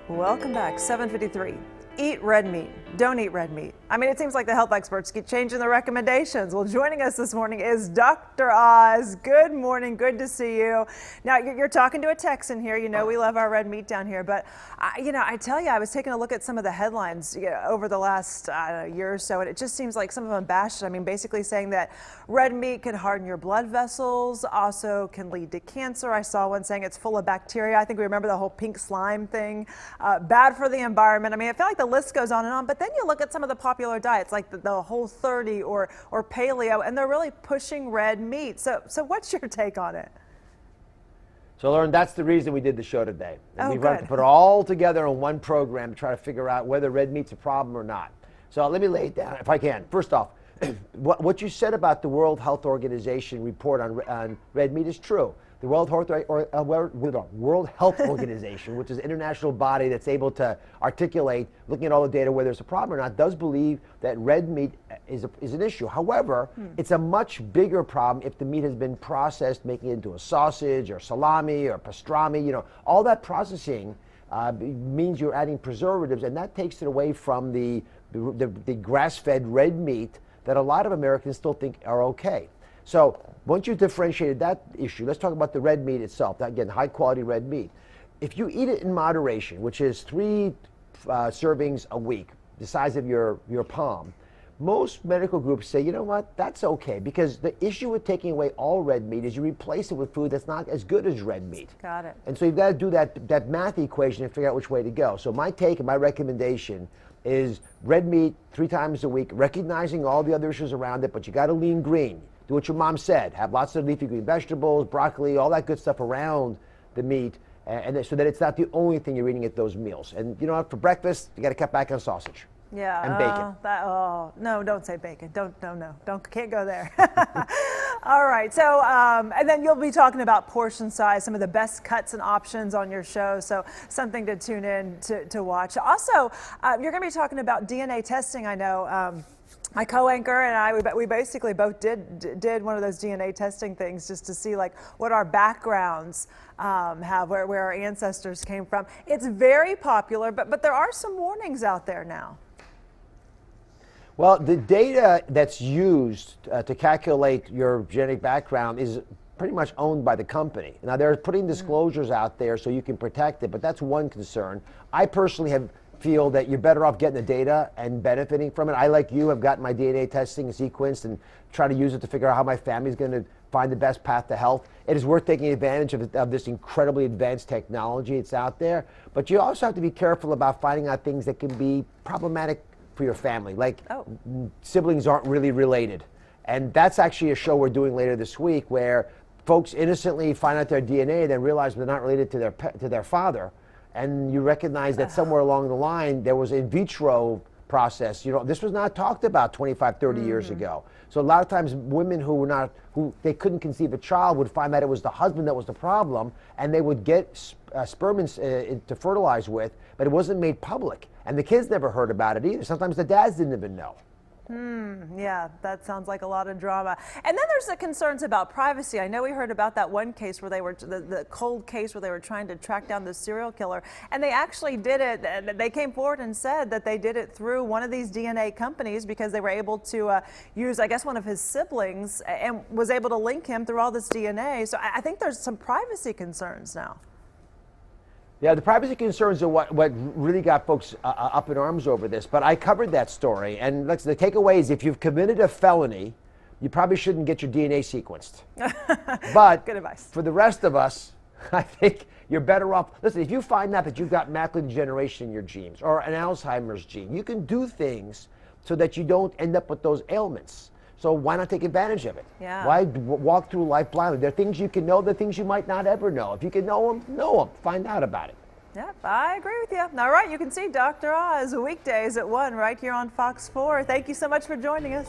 Welcome back. 7:53. Eat red meat. Don't eat red meat. I mean, it seems like the health experts keep changing the recommendations. Well, joining us this morning is Dr. Oz. Good morning. Good to see you. Now, you're talking to a Texan here. You know, we love our red meat down here. But, I tell you, I was taking a look at some of the headlines over the last year or so, and it just seems like some of them bashed. I mean, basically saying that red meat can harden your blood vessels, also can lead to cancer. I saw one saying it's full of bacteria. I think we remember the whole pink slime thing. Bad for the environment. I mean, I feel like the list goes on and on, but then you look at some of the popular diets like the Whole30 or paleo, and they're really pushing red meat. So what's your take on it? So Lauren, that's the reason we did the show today. And we wanted to put it all together in one program to try to figure out whether red meat's a problem or not. So let me lay it down if I can. First off, what you said about the World Health Organization report on red meat is true. The World Health Organization, which is an international body that's able to articulate, looking at all the data, whether it's a problem or not, does believe that red meat is an issue. However, it's a much bigger problem if the meat has been processed, making it into a sausage or salami or pastrami. All that processing means you're adding preservatives, and that takes it away from the grass-fed red meat that a lot of Americans still think are okay. So once you've differentiated that issue, let's talk about the red meat itself. Again, high quality red meat. If you eat it in moderation, which is 3 servings a week, the size of your palm, most medical groups say, you know what, that's okay, because the issue with taking away all red meat is you replace it with food that's not as good as red meat. Got it. And so you've got to do that math equation and figure out which way to go. So my take and my recommendation is red meat 3 times a week, recognizing all the other issues around it, but you got to lean green. Do what your mom said. Have lots of leafy green vegetables, broccoli, all that good stuff around the meat, and so that it's not the only thing you're eating at those meals. And you know what? For breakfast, you got to cut back on sausage. Yeah. And bacon. No, don't say bacon. Can't go there. All right. So, and then you'll be talking about portion size, some of the best cuts and options on your show. So something to tune in to watch. Also, you're going to be talking about DNA testing. I know. My co-anchor and I, we basically both did one of those DNA testing things just to see like what our backgrounds have, where our ancestors came from. It's very popular, but there are some warnings out there now. Well, the data that's used to calculate your genetic background is pretty much owned by the company. Now they're putting disclosures out there so you can protect it, but that's one concern. I personally feel that you're better off getting the data and benefiting from it. I, like you, have gotten my DNA testing sequenced and try to use it to figure out how my family's going to find the best path to health. It is worth taking advantage of this incredibly advanced technology that's out there, but you also have to be careful about finding out things that can be problematic for your family, like siblings aren't really related. And that's actually a show we're doing later this week where folks innocently find out their DNA and then realize they're not related to their father. And you recognize that somewhere along the line there was in vitro process. This was not talked about 25, 30 years ago. So a lot of times women who they couldn't conceive a child would find that it was the husband that was the problem, and they would get sperm to fertilize with, but it wasn't made public. And the kids never heard about it either. Sometimes the dads didn't even know. Yeah, that sounds like a lot of drama. And then there's the concerns about privacy. I know we heard about that one case where they were, the cold case where they were trying to track down the serial killer. And they actually did it, they came forward and said that they did it through one of these DNA companies because they were able to use, I guess, one of his siblings and was able to link him through all this DNA. So I think there's some privacy concerns now. Yeah, the privacy concerns are what really got folks up in arms over this. But I covered that story. And the takeaway is if you've committed a felony, you probably shouldn't get your DNA sequenced. But good advice. For the rest of us, I think you're better off. Listen, if you find out that you've got macular degeneration in your genes or an Alzheimer's gene, you can do things so that you don't end up with those ailments. So why not take advantage of it? Yeah. Why walk through life blindly? There are things you can know, there are things you might not ever know. If you can know them, find out about it. Yep, I agree with you. All right, you can see Dr. Oz weekdays at 1 right here on Fox 4. Thank you so much for joining us.